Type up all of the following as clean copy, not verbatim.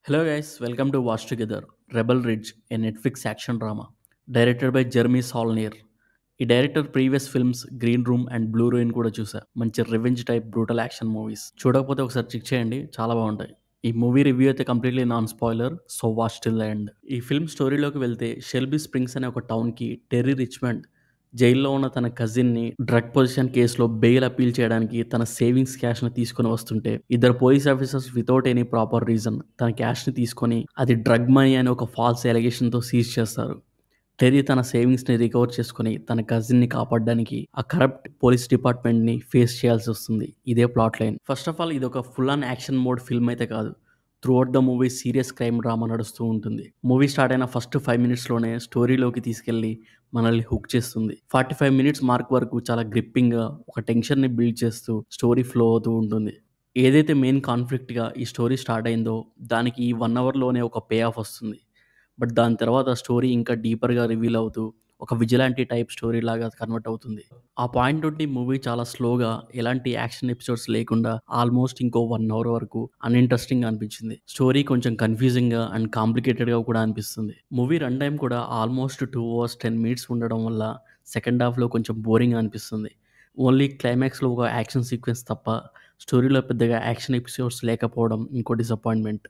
Hello guys, welcome to Watch Together, Rebel Ridge, a Netflix action drama. Directed by Jeremy Saulnier. ఈ director previous films green room and blue ruin కూడా చూసా. మంచి revenge type brutal action movies. చూడకపోతే ఒకసారి check చేయండి, చాలా బాగుంటాయి. ఈ మూవీ రివ్యూ అయితే completely non spoiler, so watch till the end. ఈ ఫిల్మ్ స్టోరీలోకి వెళ్తే షెల్బీ స్ప్రింగ్స్ అనే ఒక టౌన్కి టెర్రీ రిచ్మండ్ జైల్లో ఉన్న తన కజిన్ని డ్రగ్ పొజిషన్ కేసులో బెయిల్ అపీల్ చేయడానికి తన సేవింగ్స్ క్యాష్ ని తీసుకుని వస్తుంటే ఇద్దరు police officers without any proper reason తన క్యాష్ ని తీసుకొని అది డ్రగ్ మనీ అని ఒక ఫాల్స్ ఎలిగేషన్ తో సీజ్ చేస్తారు. టెర్రీ తన సేవింగ్స్ ని రికవర్ చేసుకుని తన కజిన్ ని కాపాడడానికి ఆ కరప్ట్ పోలీస్ డిపార్ట్మెంట్ ని ఫేస్ చేయాల్సి వస్తుంది. ఇదే plot line. First of all ఇది ఒక full on action mode film అయితే కాదు. Throughout the movie serious crime drama నడుస్తూ ఉంటుంది. మూవీ స్టార్ట్ అయిన ఫస్ట్ 5 మినిట్స్లోనే స్టోరీలోకి తీసుకెళ్లి మనల్ని హుక్ చేస్తుంది. 45 మినిట్స్ మార్క్ వరకు చాలా గ్రిప్పింగ్గా ఒక టెన్షన్ని బిల్డ్ చేస్తూ స్టోరీ ఫ్లో అవుతూ ఉంటుంది. ఏదైతే మెయిన్ కాన్ఫ్లిక్ట్గా ఈ స్టోరీ స్టార్ట్ అయిందో దానికి ఈ 1 అవర్లోనే ఒక పే ఆఫ్ వస్తుంది. బట్ దాని తర్వాత స్టోరీ ఇంకా డీపర్గా రివీల్ అవుతూ ఒక విజిలాంటీ టైప్ స్టోరీ లాగా కన్వర్ట్ అవుతుంది. ఆ పాయింట్ నుండి మూవీ చాలా స్లోగా ఎలాంటి యాక్షన్ ఎపిసోడ్స్ లేకుండా ఆల్మోస్ట్ ఇంకో 1 అవర్ వరకు అన్ఇంట్రెస్టింగ్గా అనిపించింది. స్టోరీ కొంచెం కన్ఫ్యూజింగ్గా అండ్ కాంప్లికేటెడ్గా కూడా అనిపిస్తుంది. మూవీ రన్ టైం కూడా ఆల్మోస్ట్ 2 అవర్స్ 10 మినిట్స్ ఉండడం వల్ల సెకండ్ హాఫ్లో కొంచెం బోరింగ్ అనిపిస్తుంది. ఓన్లీ క్లైమాక్స్లో ఒక యాక్షన్ సీక్వెన్స్ తప్ప స్టోరీలో పెద్దగా యాక్షన్ ఎపిసోడ్స్ లేకపోవడం ఇంకో డిసప్పాయింట్మెంట్.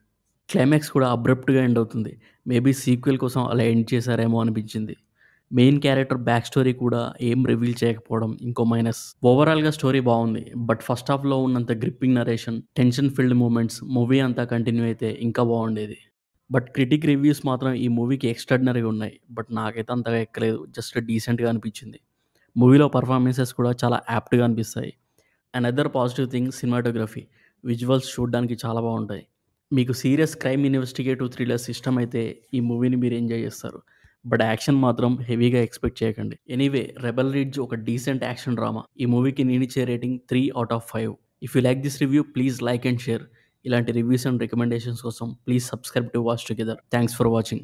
క్లైమాక్స్ కూడా అబ్రప్ట్గా ఎండ్ అవుతుంది. మేబీ సీక్వెల్ కోసం అలా ఎండ్ చేశారేమో అనిపించింది. మెయిన్ క్యారెక్టర్ బ్యాక్ స్టోరీ కూడా ఏం రివీల్ చేయకపోవడం ఇంకో మైనస్. ఓవరాల్గా స్టోరీ బాగుంది, బట్ ఫస్ట్ హాఫ్లో ఉన్నంత gripping narration, tension filled moments movie అంతా కంటిన్యూ అయితే ఇంకా బాగుండేది. బట్ క్రిటిక్ రివ్యూస్ మాత్రం ఈ మూవీకి ఎక్స్ట్రాడినరీగా ఉన్నాయి. బట్ నాకైతే అంతగా ఎక్కలేదు, జస్ట్ డీసెంట్గా అనిపించింది. మూవీలో పర్ఫార్మెన్సెస్ కూడా చాలా యాప్ట్గా అనిపిస్తాయి. And other positive thing cinematography, visuals చూడడానికి చాలా బాగుంటాయి. మీకు సీరియస్ క్రైమ్ ఇన్వెస్టిగేటివ్ థ్రిల్లర్స్ ఇష్టమైతే ఈ మూవీని మీరు ఎంజాయ్ చేస్తారు. బట్ యాక్షన్ మాత్రం హెవీగా ఎక్స్పెక్ట్ చేయకండి. ఎనీవే, రెబల్ రిడ్జ్ ఒక డీసెంట్ యాక్షన్ డ్రామా. ఈ మూవీకి నేను ఇచ్చే rating 3/5. If you like this review please like and share. ఇలాంటి రివ్యూస్ అండ్ రికమెండేషన్స్ కోసం please subscribe to watch together. Thanks for watching.